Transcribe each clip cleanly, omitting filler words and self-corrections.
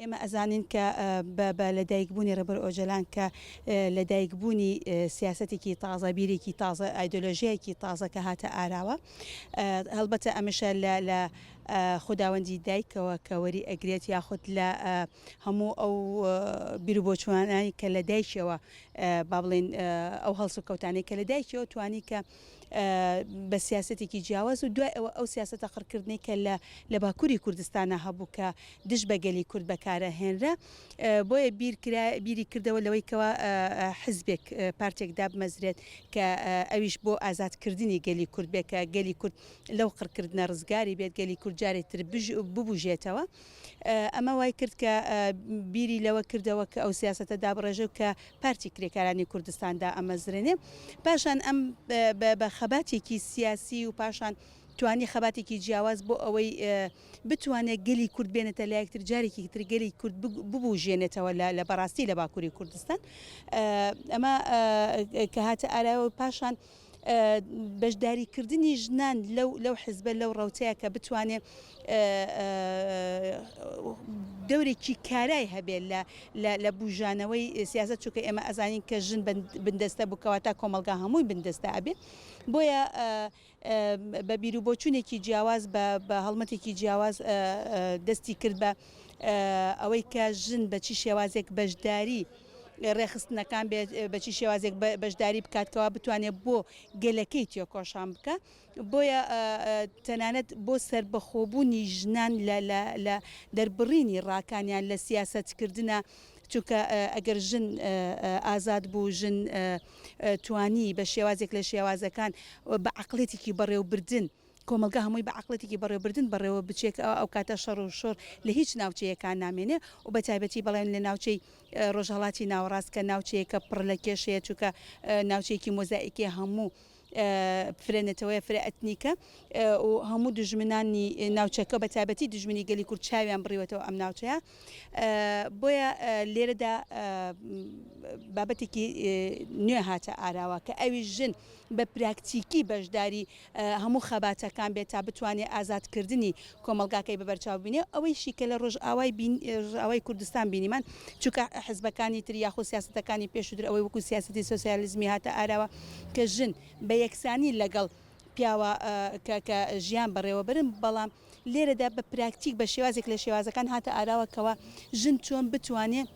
ئێمە ئەزانین کە بە لەدایکبوونی ڕێبەر ئۆجەلان کە لەدایکبوونی سیاسەتێکی تازە بیرێکی تازە ئایدۆلۆژیایەکی تازە کە هاتە ئاراوە هەڵبەتە ئەمەشە لە خودداوەندی دایکەوە کە وەری ئەگرێت یاخود لە هەموو ئەو بیرروبۆچوانانی کە لە دایکەوە با بڵێن ئەو هەڵسو کەوتانی کە لە دایکەوە توانی کە بە سیاسەتێکی جیاواز و دوای ئەوە ئەو سیاسەتە قڕکردنی کە لە باکووری کوردستانە هەبوو کە دش بەگەلی کورد بەکارە هێنرا بۆیە بیری کردەوە لەوەی کەەوە حزبێک پارتێکدا بمەزرێت کە ئەویش بۆ ئازادکردنی گەلی کورد بێت کە گەلی کورد لەو قڕکردنە ڕزگاری بێت گەلی کورد جارێکتر ببوژێتەوە ئەمە وای کرد کە بیری لەوە کردەوە کە ئەو سیاسەتە دابڕێژە و کە پارتی کرێکارانی کوردستاندا ئەمەزرێنێ پاشان ئەم بە خەباتێکی سیاسی و پاشان توانی خەباتێکی جیاواز بۆ ئەوەی بتوانێت گەلی کورد بێنێتە لایەکتر جارێکی تر گەلی کورد ببوژێنێتەوە لە بەڕاستی لە باکووری کوردستان ئەمە کە هاتە ئاراوە پاشان بەشداریکردنی ژنان لەو حزبە لەو ڕەوتەیە کە بتوانێت دەورێکی کارای هەبێت لە بژانەوەی سیاست چووکە ئێمە ئەزانین کە ژن بندەستە بکەواتە کۆمەلگا هەمووی بندەستە ئەبێت بۆیە بە بیرروبۆچوونێکی جیاواز بە هەڵمەتێکی جیاواز دەستی کرد بە ئەوەی کە ژن بە چی شێوازێک بەشداری ڕێخستنەکان بێت بەچی شێوازێک بەشداری بکاتکەوە بتوانێت بۆ گەلەکەی تێکۆشان بکە بۆیە تەنانەت بۆ سربەخۆبوونی ژنان لە دەربڕینی ڕاکانیان لە سیاسەتکردنە چونکە ئەگەر ژن ئازاد بوو ژن توانی بە شێوازێک لە شێوازەکان بە عقلێتێکی بەڕێوەبردن کۆمەلگا هەمووی بە عقلەتێکی بەڕێوەبردن بەڕێوە بچێت ئەو کاتە شەڕ و شۆر لە هیچ ناوچەیەکان نامێنێ و بە تایبەتی بەڵێن لە ناوچەی ڕۆژهەڵاتی ناوەڕاست کە ناوچەیەکە پڕ لە کێشەیە چونکە ناوچەیەکی مۆزاییکی هەموو فرێنێتەوەی فرە ئەتنیکە و هەموو دژمنانی ناوچەکە بە تایبەتی دژمنی گەلی کورد چاویان بڕیوەتەوە ئەم ناوچەیە بۆیە لێرەدا بابەتێکی نوێ هاتە ئاراوە کە ئەوی ژن بە پراکتیکی بەشداری هەموو خەباتەکان بێت تا بتوانێت ئازادکردنی کۆمەلگاکەی بەبەرچاو بینێ ئەوەی شیکە لە ڕۆژئاوای کوردستان بینیمان چونکە حزبەکانی تر یاخۆ سیاسەتەکانی پێشووتر ئەوەی وەکو سیاسەتی سۆسیالیزمی هاتە ئاراوە کە ژن بە یەکسانی لەگەڵ پیاوە کە ژیان بەڕێوەبرن بەڵام لێرەدا بە پراکتیک بە شێوازێک لە شێوازەکان هاتە ئاراوەکەوە ژن چۆن بتوانێت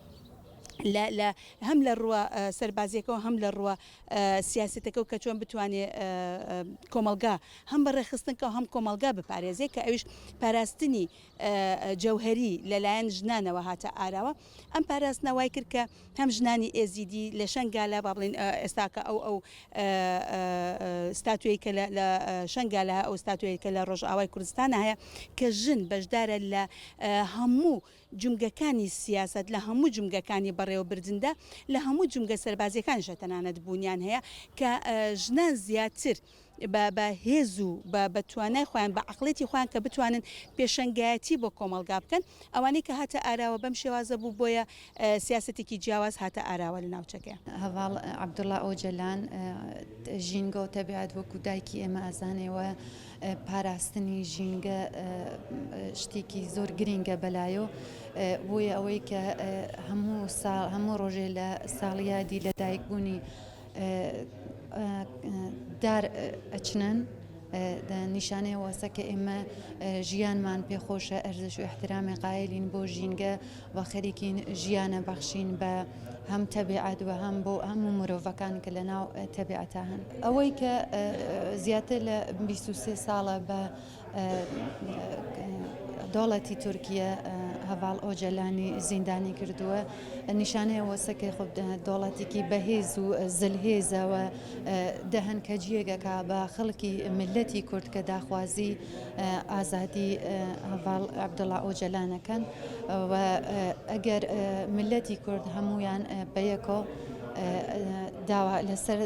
هەم لە ڕووە سەربازیەکەەوە هەم لە ڕووە سیاسەتەکە کە چۆن بتوانێت کۆمەلگا هەم بە ڕێخستنکە و هەم کۆمەلگا بپارێزێت کە ئەوش پاراستنی جەوهری لەلایەن ژنانەوە هاتە ئاراوە ئەم پاراستنە وای کرد کە هەم ژنانی ئێزیدی لە شەنگالە با بڵێن ئێستاکە ئەو ستاتوێکە لە شەنگالە ئەو ستاتوێکە لە ڕۆژئاوای کوردستانە هەیە کە ژن بەشدارە لە هەموو جونگەکانی سیاست لە هەموو جونگەکانی بەڕێوەبردندا لە هەموو جونگە سەربازیەکانیشە تەنانەت بوونیان هەیە کە ژنان زیاتر بە هێز و بە توانای خۆیان بە عقلێتی خۆیان کە بتوانن پێشەنگایەتی بۆ کۆمەلگا بکەن ئەوانەی کە هاتە ئاراوە بەم شێوازە بوو بۆیە سیاسەتێکی جیاواز هاتە ئاراوە لە ناوچەکە هەڤاڵ عەبدوڵڵا ئۆجەلان ژینگە و تەبیعەت وەکو دایکی ئێمە ئەزانێەوە پاراستنی ژینگە شتێکی زۆر گرینگە بەلایۆ بۆیە ئەوەی کە هەموو ڕۆژێ لە ساڵیادی لە دایکبوونی دار ئەچنن نیشانەیە وەسە کە ئێمە ژیانمان پێخۆشە ئەرزش و احترامی قایلین بۆ ژینگە و خەریکین ژیانە بەخشین بە هەم تەبیعەت و هەم بۆ هەموو مرۆڤەکان کە لە ناو تەبیعەتە هەن ئەوەی کە زیاتر لە 23 ساڵە بە دەوڵەتی تورکیە هەڤاڵ ئۆجەلانی زیندانی کردووە نیشانەیە وەسەکە خۆ دەوڵەتێکی بەهێز و زلهێزەوە دەهەنکەجیەکە بە خەڵکی ملەتی کورد کە داخوازی ئازادی هەڤاڵ عەبدوڵڵا ئۆجەلانەکەن و ئەگەر ملەتی کورد هەمویان بەیەکۆ لەسەر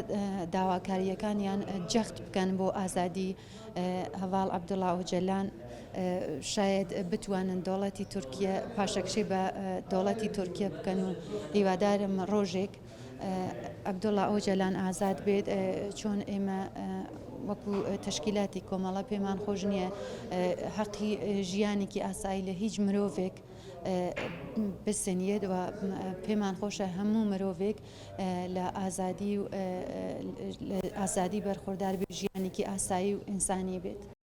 داواکاریەکانیان جەخت بکەن بۆ ئازادی هەڤاڵ عەبدوڵڵا ئۆجەلان شاید بتوانن دەوڵەتی تورکیە پاشەکشەی بە دەوڵەتی تورکیە بکەن و هیوادارم ڕۆژێک عەبدوڵڵا ئۆجەلان ئازاد بێت چۆن ئێمە وەکو تەشکیلاتی کۆمەڵە پێمان خۆش نییە حەقی ژیانێکی ئاسایی لە هیچ مرۆڤێک بسێنێت و پێمان خۆشە هەموو مرۆڤێک لە ئازادی و ئازادی بەرخۆردار بێ ژیانێکی ئاسایی و ئینسانی بێت.